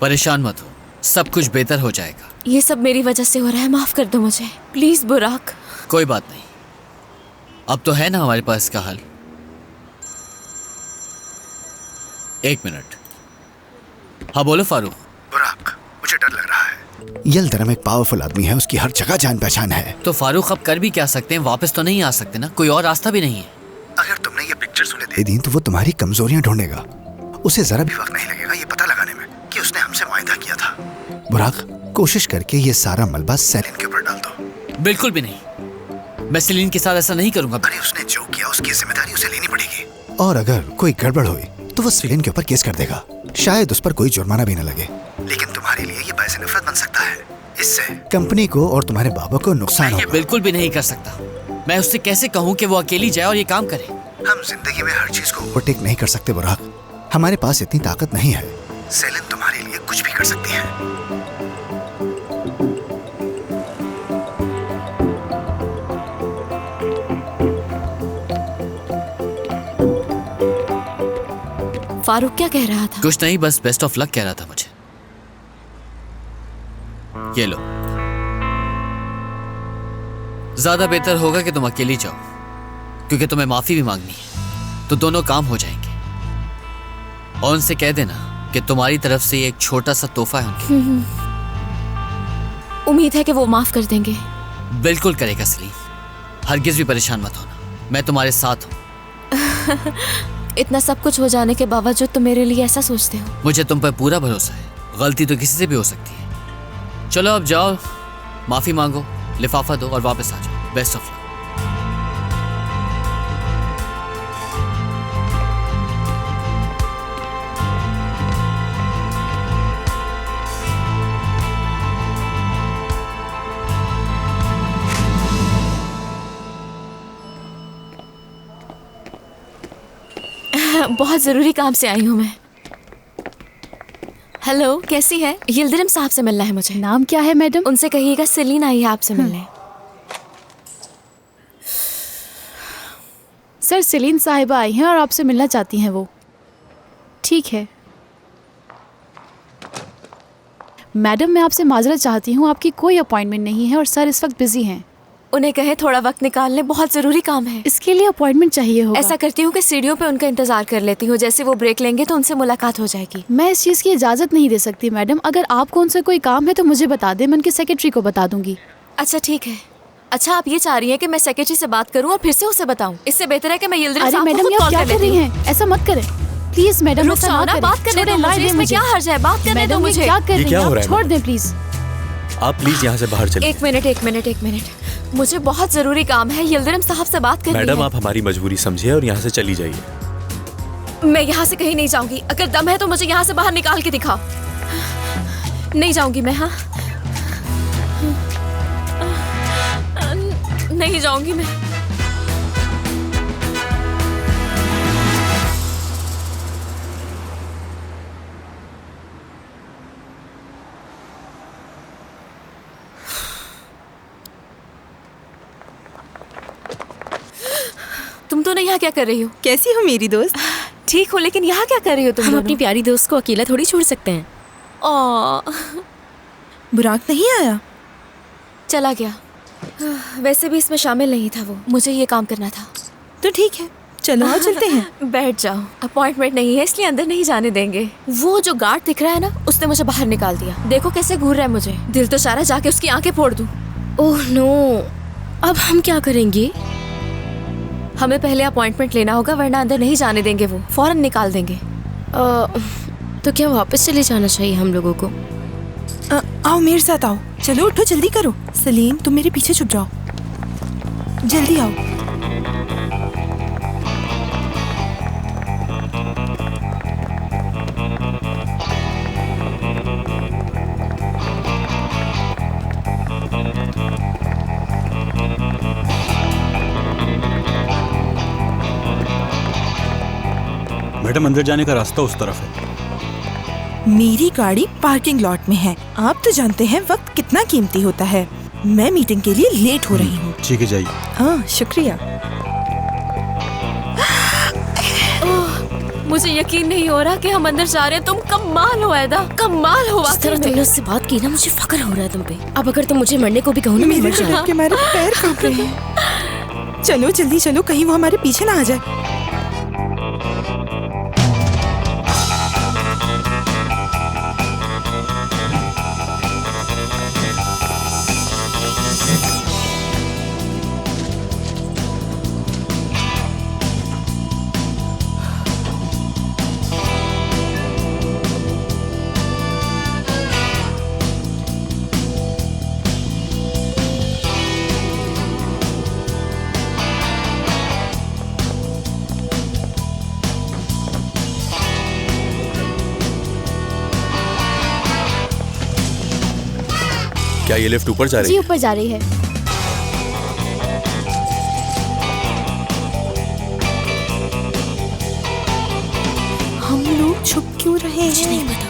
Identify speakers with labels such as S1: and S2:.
S1: परेशान मत हो, सब कुछ बेहतर हो जाएगा।
S2: ये सब मेरी वजह से हो रहा है, माफ कर दो मुझे प्लीज बुराक।
S1: कोई बात नहीं, अब तो है ना हमारे पास इसका हल। एक मिनट। हाँ बोलो फारूक।
S3: बुराक, मुझे डर लग रहा है। यिल्दिरम एक पावरफुल आदमी है, उसकी हर जगह जान पहचान है।
S1: तो फारूक अब कर भी क्या सकते हैं, वापस तो नहीं आ सकते ना, कोई और रास्ता भी नहीं है।
S3: अगर तुमने ये पिक्चर्स उन्हें दे दी तो वो तुम्हारी कमजोरियां ढूंढेगा। उसे जरा भी वक्त नहीं लगेगा ये पता लगाने में कि उसने हमसे वायदा किया था। बुराक, कोशिश करके ये सारा मलबा सेलिन के ऊपर डाल दो।
S1: बिल्कुल भी नहीं, मैं सेलिन के साथ ऐसा नहीं करूंगा।
S3: अरे उसने जो किया उसकी जिम्मेदारी उसे लेनी पड़ेगी, और अगर कोई गड़बड़ हुई तो वो सेलिन के ऊपर केस कर देगा। शायद उस पर कोई जुर्माना भी न लगे, लेकिन तुम्हारे लिए ये बायस नफरत बन सकता है। इससे कंपनी को और तुम्हारे बाबा को नुकसान होगा।
S1: बिल्कुल भी नहीं कर सकता। मैं उससे कैसे कहूँ कि वो अकेली जाए और ये काम करे।
S3: हम जिंदगी में हर चीज को ओवरटेक नहीं कर सकते बुराक, हमारे पास इतनी ताकत नहीं है। सेलिन तुम्हारे लिए कुछ भी कर सकती है।
S2: फारूक क्या कह रहा था?
S1: कुछ नहीं, बस बेस्ट ऑफ लक कह रहा था मुझे। ये लो, ज्यादा बेहतर होगा कि तुम अकेली जाओ, क्योंकि तुम्हें माफी भी मांगनी है, तो दोनों काम हो जाएंगे। और उनसे कह देना कि तुम्हारी तरफ से एक छोटा सा तोहफा है उनके।
S2: उम्मीद है कि वो माफ कर देंगे।
S1: बिल्कुल करेगा सलीम, हरगिज भी परेशान मत होना, मैं तुम्हारे साथ हूँ।
S2: इतना सब कुछ हो जाने के बावजूद तुम मेरे लिए ऐसा सोचते हो?
S1: मुझे तुम पर पूरा भरोसा है, गलती तो किसी से भी हो सकती है। चलो अब जाओ, माफी मांगो, लिफाफा दो और वापस आ जाओ। Best of luck.
S2: बहुत जरूरी काम से आई हूँ मैं। हेलो, कैसी है? यिल्दिरम साहब से मिलना है मुझे।
S4: नाम क्या है मैडम?
S2: उनसे कहिएगा सेलिन आई है आपसे मिलने।
S4: सर, सेलिन साहिबा आई हैं और आपसे मिलना चाहती हैं वो। ठीक है मैडम, मैं आपसे माजरत चाहती हूँ, आपकी कोई अपॉइंटमेंट नहीं है और सर इस वक्त बिजी हैं।
S2: उन्हें कहे थोड़ा वक्त निकाल लें, बहुत जरूरी काम है।
S4: इसके लिए अपॉइंटमेंट चाहिए होगा।
S2: ऐसा करती हूँ कि सीढ़ियों पे उनका इंतजार कर लेती हूँ, जैसे वो ब्रेक लेंगे तो उनसे मुलाकात हो जाएगी।
S4: मैं इस चीज़ की इजाज़त नहीं दे सकती मैडम, अगर आपको उनसे कोई काम है तो मुझे बता दें, मैं उनके सेक्रेटरी को बता दूंगी।
S2: अच्छा ठीक है। अच्छा, आप ये चाह रही हैं कि मैं सेक्रेटरी से बात करूँ और फिर से उसे बताऊँ? इससे बेहतर है कि मैं यिल्दिरम साहब को
S4: मैडम,
S2: खुद
S4: आप
S2: कॉल
S4: क्या
S2: कर
S4: कर
S2: लेती
S4: रही
S2: हूँ।
S4: हैं? ऐसा मत करें प्लीज मैडम,
S2: रुक जाओ ना, बात करने दो मुझे, इसमें क्या हर्ज है? बात करने दो मुझे।
S4: क्या कर रही हैं? छोड़ दें प्लीज।
S5: आप प्लीज यहाँ से बाहर चलिए।
S2: एक मिनट, मुझे बहुत जरूरी काम है, यिल्दिरम साहब से बात करनी है।
S5: मैडम, आप हमारी मजबूरी समझिए और यहाँ से चली जाइए।
S2: मैं यहाँ से कहीं नहीं जाऊंगी, अगर दम है तो मुझे यहाँ से बाहर निकाल के दिखाओ। नहीं जाऊंगी मैं, हाँ नहीं जाऊंगी मैं। तुम दोनों यहाँ क्या कर रही हो?
S6: कैसी हो मेरी दोस्त?
S2: ठीक हो, लेकिन यहाँ क्या कर रही हो तुम?
S6: हम अपनी प्यारी दोस्त को अकेला थोड़ी छोड़ सकते हैं। बुराक नहीं आया?
S2: चला गया। वैसे भी इसमें शामिल नहीं था वो, मुझे ये काम करना था।
S6: तो ठीक है, चलो आओ चलते हैं।
S2: बैठ जाओ, अपॉइंटमेंट नहीं है इसलिए अंदर नहीं जाने देंगे। वो जो गार्ड दिख रहा है ना, उसने मुझे बाहर निकाल दिया। देखो कैसे घूर रहा है मुझे, दिल तो चाह जाके उसकी आंखें फोड़ दूं।
S6: ओह नो, अब हम क्या करेंगे?
S2: हमें पहले अपॉइंटमेंट लेना होगा, वरना अंदर नहीं जाने देंगे, वो फौरन निकाल देंगे।
S6: तो क्या वापस चले जाना चाहिए हम लोगों को?
S7: आओ मेरे साथ आओ, चलो उठो जल्दी करो। सलीम, तुम मेरे पीछे छुप जाओ, जल्दी आओ।
S5: मैडम, अंदर जाने का रास्ता उस तरफ है।
S7: मेरी गाड़ी पार्किंग लॉट में है। आप तो जानते हैं वक्त कितना कीमती होता है। मैं मीटिंग के लिए लेट हो रही हूँ।
S5: ठीक है, जाइए।
S7: हाँ शुक्रिया।
S2: मुझे यकीन नहीं हो रहा कि हम अंदर जा रहे हैं। तुम कमाल हो ऐदा, कमाल हो
S6: जिस
S2: वाकई
S6: तरह
S2: में।
S6: तुमने उससे बात की ना, मुझे फक्र हो रहा है तुम पे। अब अगर तुम मुझे मरने को भी कहो ना, मैं
S7: मेरे
S6: मर
S7: को
S6: जाऊँ।
S7: देख के हमारे पैर कांप रहे हैं। चलो जल्दी चलो, कहीं वो हमारे पीछे ना आ जाए।
S5: क्या ये लिफ्ट ऊपर जा रही
S4: जी
S5: है?
S4: ऊपर जा रही है।
S7: हम लोग छुप क्यों रहे हैं?
S6: नहीं पता।